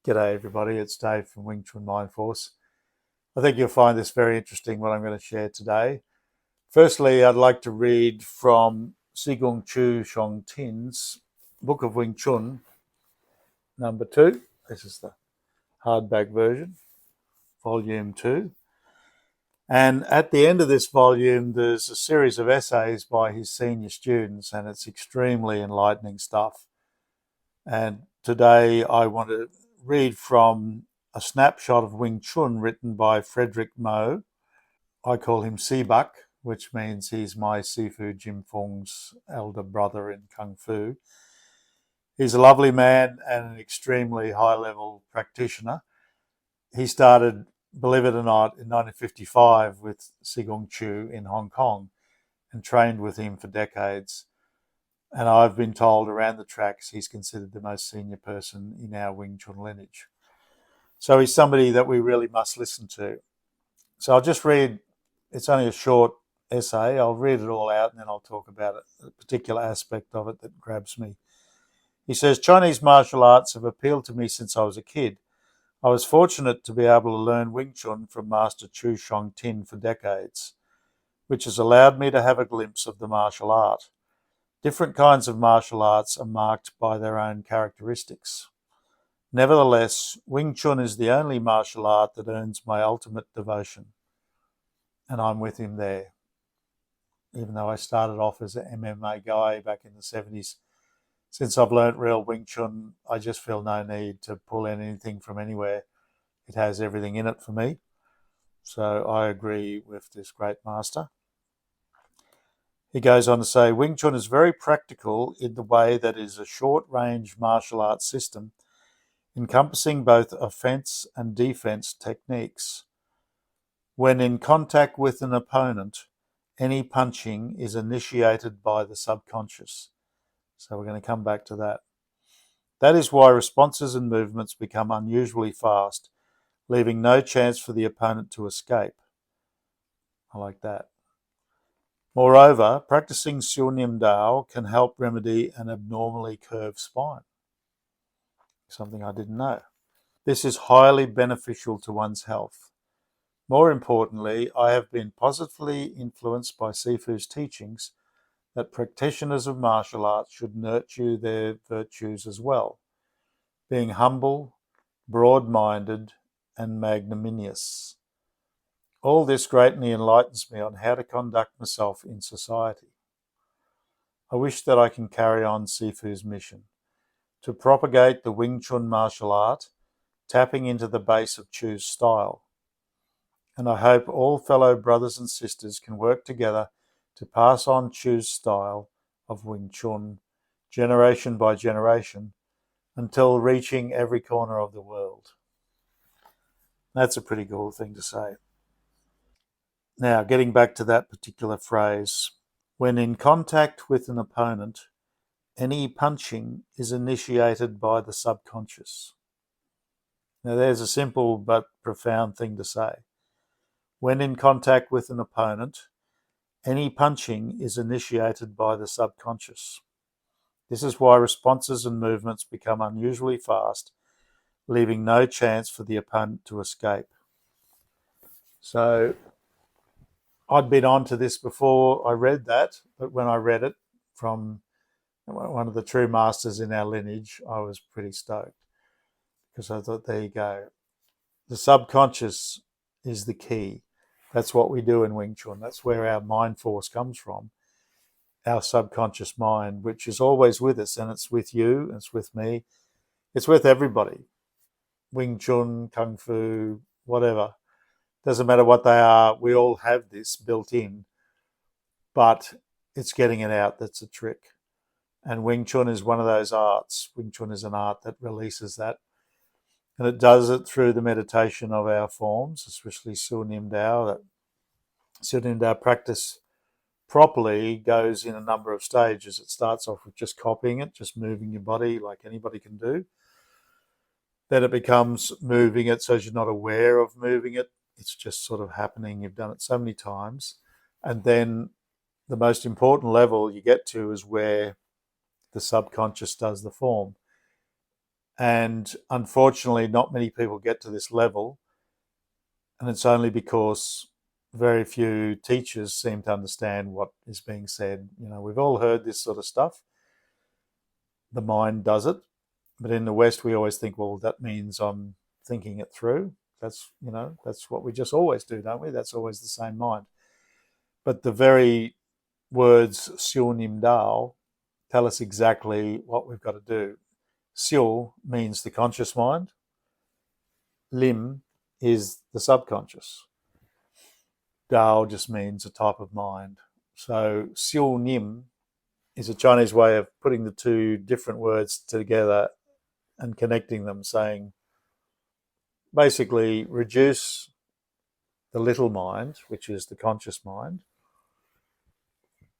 G'day everybody, it's Dave from Wing Chun Mind Force. I think you'll find this very interesting, what I'm going to share today. Firstly, I'd like to read from Sigung Chu Shong Tin's Book of Wing Chun, number 2. This is the hardback version, volume 2. And at the end of this volume, there's a series of essays by his senior students, and it's extremely enlightening stuff. And today I want to read from a snapshot of Wing Chun written by Frederick Mo. I call him Sibak, which means he's my Sifu Jim Fung's elder brother in Kung Fu. He's a lovely man and an extremely high-level practitioner. He started, believe it or not, in 1955 with Sigung Chu in Hong Kong and trained with him for decades. And I've been told around the tracks he's considered the most senior person in our Wing Chun lineage. So he's somebody that we really must listen to. So I'll just read, it's only a short essay, I'll read it all out and then I'll talk about it, a particular aspect of it that grabs me. He says, Chinese martial arts have appealed to me since I was a kid. I was fortunate to be able to learn Wing Chun from Master Chu Shong Tin for decades, which has allowed me to have a glimpse of the martial art. Different kinds of martial arts are marked by their own characteristics. Nevertheless, Wing Chun is the only martial art that earns my ultimate devotion. And I'm with him there. Even though I started off as an MMA guy back in the 70s, since I've learnt real Wing Chun, I just feel no need to pull in anything from anywhere. It has everything in it for me. So I agree with this great master. He goes on to say, Wing Chun is very practical in the way that it is a short-range martial arts system encompassing both offense and defense techniques. When in contact with an opponent, any punching is initiated by the subconscious. So we're going to come back to that. That is why responses and movements become unusually fast, leaving no chance for the opponent to escape. I like that. Moreover, practicing Siu Nim Dao can help remedy an abnormally curved spine, something I didn't know. This is highly beneficial to one's health. More importantly, I have been positively influenced by Sifu's teachings that practitioners of martial arts should nurture their virtues as well, being humble, broad-minded, and magnanimous. All this greatly enlightens me on how to conduct myself in society. I wish that I can carry on Sifu's mission, to propagate the Wing Chun martial art, tapping into the base of Chu's style. And I hope all fellow brothers and sisters can work together to pass on Chu's style of Wing Chun, generation by generation, until reaching every corner of the world. That's a pretty cool thing to say. Now, getting back to that particular phrase, when in contact with an opponent, any punching is initiated by the subconscious. Now, there's a simple but profound thing to say. When in contact with an opponent, any punching is initiated by the subconscious. This is why responses and movements become unusually fast, leaving no chance for the opponent to escape. So I'd been on to this before I read that, but when I read it from one of the true masters in our lineage, I was pretty stoked because I thought, there you go. The subconscious is the key. That's what we do in Wing Chun. That's where our mind force comes from, our subconscious mind, which is always with us, and it's with you, it's with me, it's with everybody. Wing Chun, Kung Fu, whatever. Doesn't matter what they are, we all have this built in, but it's getting it out that's a trick. And Wing Chun is one of those arts. Wing Chun is an art that releases that. And it does it through the meditation of our forms, especially Siu Nim Dao. That Siu Nim Dao practice properly goes in a number of stages. It starts off with just copying it, just moving your body like anybody can do. Then it becomes moving it so you're not aware of moving it. It's just sort of happening. You've done it so many times. And then the most important level you get to is where the subconscious does the form. And unfortunately, not many people get to this level. And it's only because very few teachers seem to understand what is being said. We've all heard this sort of stuff. The mind does it. But in the West, we always think, well, that means I'm thinking it through. That's what we just always do, don't we? That's always the same mind. But the very words Siu Nim Dao tell us exactly what we've got to do. Siu means the conscious mind. Lim is the subconscious. Dao just means a type of mind. So Siu Nim is a Chinese way of putting the two different words together and connecting them, saying basically reduce the little mind, which is the conscious mind,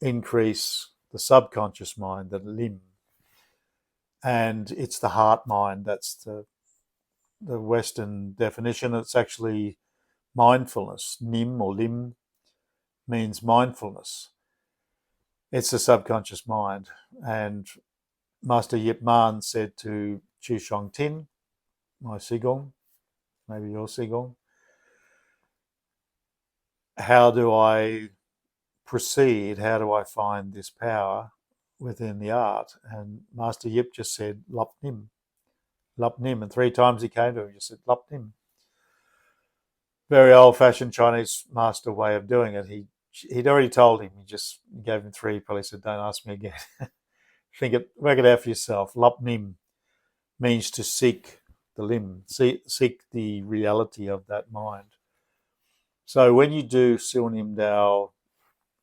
increase the subconscious mind, the lim. And it's the heart mind. That's the Western definition. It's actually mindfulness. Nim or lim means mindfulness. It's the subconscious mind. And Master Yip Man said to Chu Shong Tin, my Sigung, maybe your Sigung, how do I proceed? How do I find this power within the art? And Master Yip just said, Lap Nim, Lap Nim. And 3 times he came to him, he just said, Lap Nim. Very old-fashioned Chinese master way of doing it. He'd already told him. He just gave him 3. Probably said, don't ask me again. Work it out for yourself. Lap Nim means to seek the lim, seek the reality of that mind. So when you do Siu Nim Dao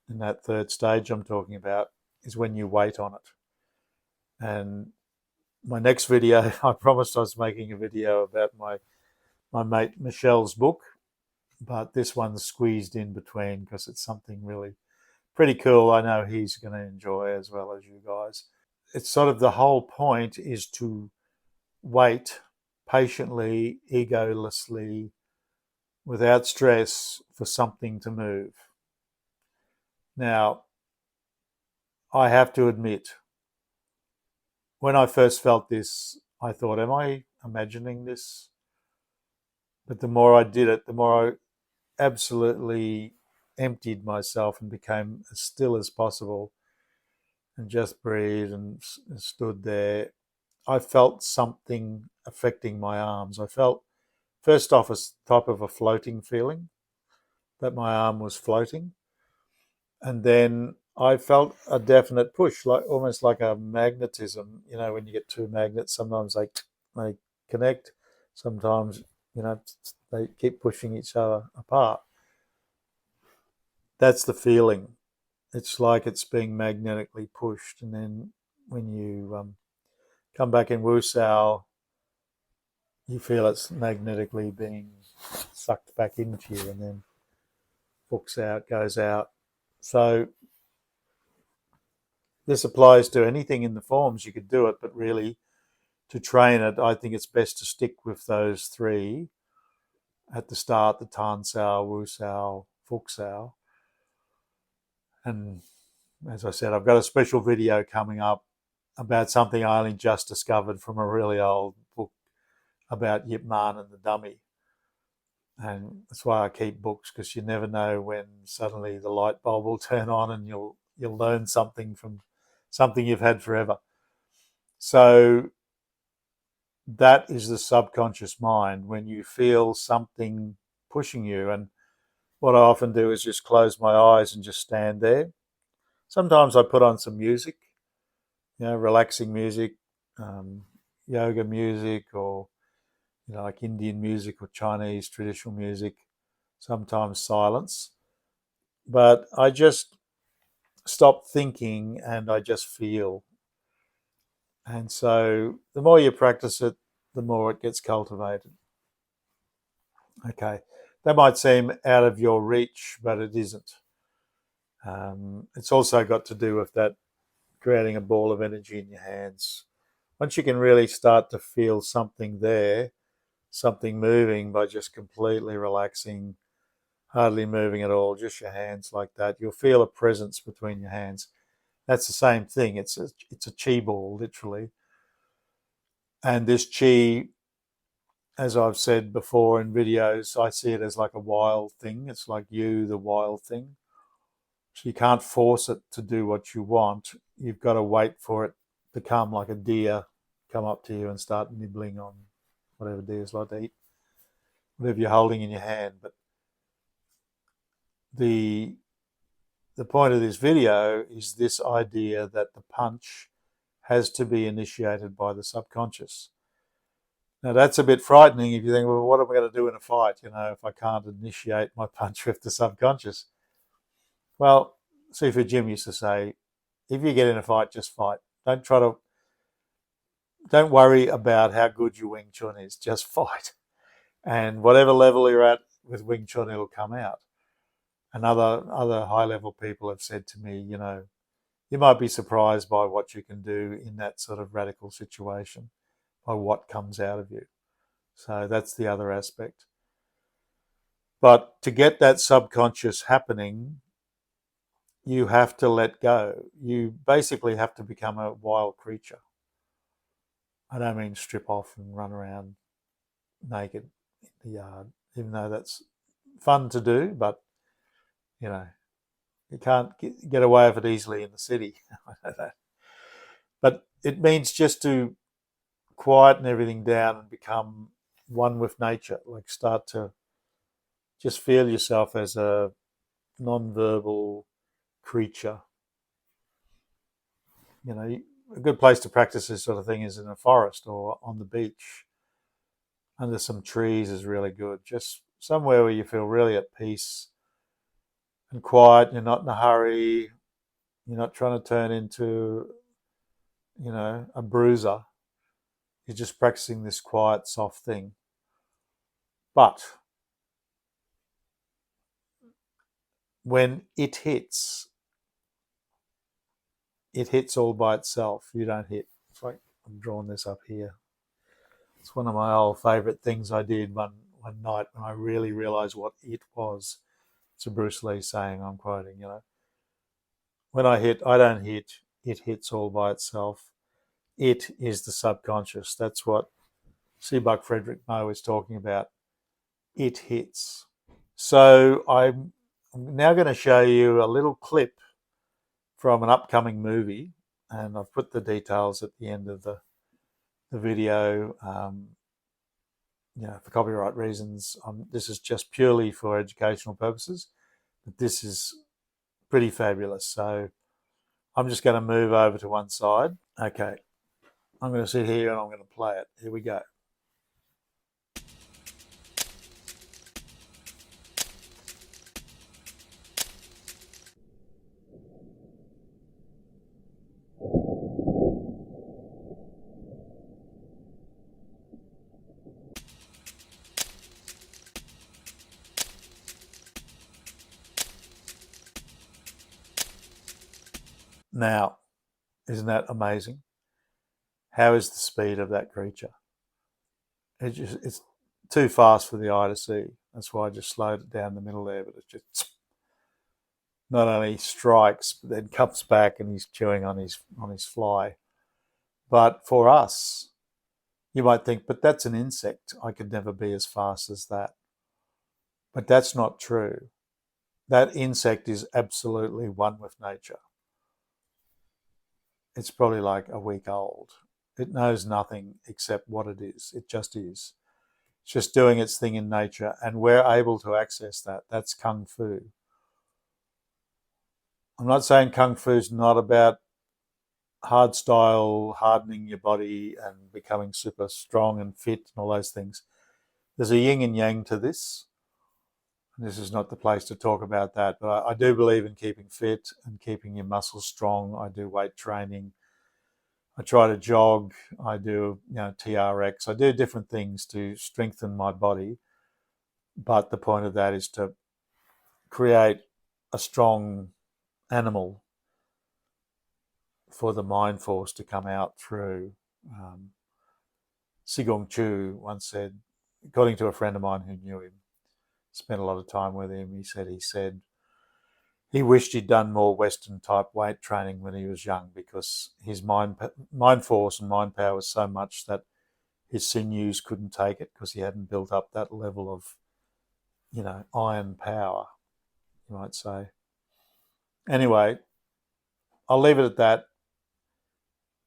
in that 3rd stage I'm talking about, is when you wait on it. And my next video, I promised I was making a video about my mate Michelle's book, but this one's squeezed in between because it's something really pretty cool. I know he's going to enjoy as well as you guys. It's sort of the whole point is to wait patiently, egolessly, without stress for something to move. Now, I have to admit, when I first felt this, I thought, am I imagining this? But the more I did it, the more I absolutely emptied myself and became as still as possible and just breathed and stood there. I felt something affecting my arms. I felt, first off, a type of a floating feeling, that my arm was floating. And then I felt a definite push, like almost like a magnetism. When you get 2 magnets, sometimes they connect, sometimes they keep pushing each other apart. That's the feeling. It's like it's being magnetically pushed. And then when you come back in Wu Sao, you feel it's magnetically being sucked back into you, and then hooks out, goes out. So this applies to anything in the forms. You could do it, but really to train it, I think it's best to stick with those 3 at the start, the Tan Sao, Wu Sao, Fuk Sao. And as I said, I've got a special video coming up about something I only just discovered from a really old book about Yip Man and the dummy. And that's why I keep books, because you never know when suddenly the light bulb will turn on and you'll learn something from something you've had forever. So that is the subconscious mind, when you feel something pushing you. And what I often do is just close my eyes and just stand there. Sometimes I put on some music, relaxing music, yoga music, or like Indian music or Chinese traditional music, sometimes silence. But I just stop thinking and I just feel. And so the more you practice it, the more it gets cultivated. Okay, that might seem out of your reach, but it isn't. It's also got to do with that creating a ball of energy in your hands. Once you can really start to feel something there, something moving by just completely relaxing, hardly moving at all, just your hands like that, you'll feel a presence between your hands. That's the same thing. It's a chi ball, literally. And this chi, as I've said before in videos, I see it as like a wild thing. It's like you, the wild thing. So you can't force it to do what you want. You've got to wait for it to come like a deer, come up to you and start nibbling on whatever deers like to eat, whatever you're holding in your hand. But the point of this video is this idea that the punch has to be initiated by the subconscious. Now that's a bit frightening if you think, well, what am I going to do in a fight, if I can't initiate my punch with the subconscious? Well, Sifu Jim used to say, if you get in a fight, just fight. Don't worry about how good your Wing Chun is, just fight. And whatever level you're at with Wing Chun, it'll come out. And other high level people have said to me, you might be surprised by what you can do in that sort of radical situation, by what comes out of you. So that's the other aspect. But to get that subconscious happening, you have to let go. You basically have to become a wild creature. I don't mean strip off and run around naked in the yard, even though that's fun to do, but you can't get away with it easily in the city. I know that. But it means just to quieten everything down and become one with nature, like start to just feel yourself as a non-verbal creature. A good place to practice this sort of thing is in a forest or on the beach. Under some trees is really good. Just somewhere where you feel really at peace and quiet. You're not in a hurry. You're not trying to turn into, a bruiser. You're just practicing this quiet, soft thing. But when it hits all by itself. You don't hit. It's like I'm drawing this up here. It's one of my old favourite things I did one night when I really realised what it was. It's a Bruce Lee saying, I'm quoting, when I hit, I don't hit. It hits all by itself. It is the subconscious. That's what Sibak Frederick Mo is talking about. It hits. So I'm now going to show you a little clip from an upcoming movie, and I've put the details at the end of the video. For copyright reasons, this is just purely for educational purposes, but this is pretty fabulous. So I'm just going to move over to one side. Okay, I'm going to sit here and I'm going to play it. Here we go. Now, isn't that amazing? How is the speed of that creature? It's too fast for the eye to see. That's why I just slowed it down the middle there, but it just not only strikes, but then comes back and he's chewing on his fly. But for us, you might think, but that's an insect. I could never be as fast as that. But that's not true. That insect is absolutely one with nature. It's probably like a week old. It knows nothing except what it is. It just is. It's just doing its thing in nature, and we're able to access that. That's Kung Fu. I'm not saying Kung Fu is not about hard style, hardening your body and becoming super strong and fit and all those things. There's a yin and yang to this. This is not the place to talk about that, but I do believe in keeping fit and keeping your muscles strong. I do weight training. I try to jog. I do, TRX. I do different things to strengthen my body. But the point of that is to create a strong animal for the mind force to come out through. Sigung Chu once said, according to a friend of mine who knew him, spent a lot of time with him, he said he wished he'd done more Western type weight training when he was young, because his mind force and mind power was so much that his sinews couldn't take it because he hadn't built up that level of, iron power, you might say. Anyway, I'll leave it at that.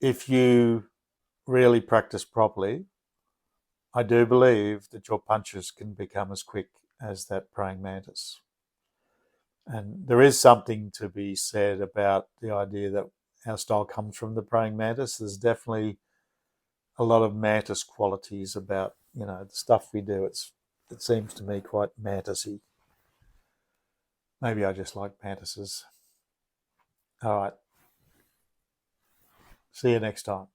If you really practice properly, I do believe that your punches can become as quick as that praying mantis. And there is something to be said about the idea that our style comes from the praying mantis. There's definitely a lot of mantis qualities about, the stuff we do. It seems to me quite mantisy. Maybe I just like mantises. All right. See you next time.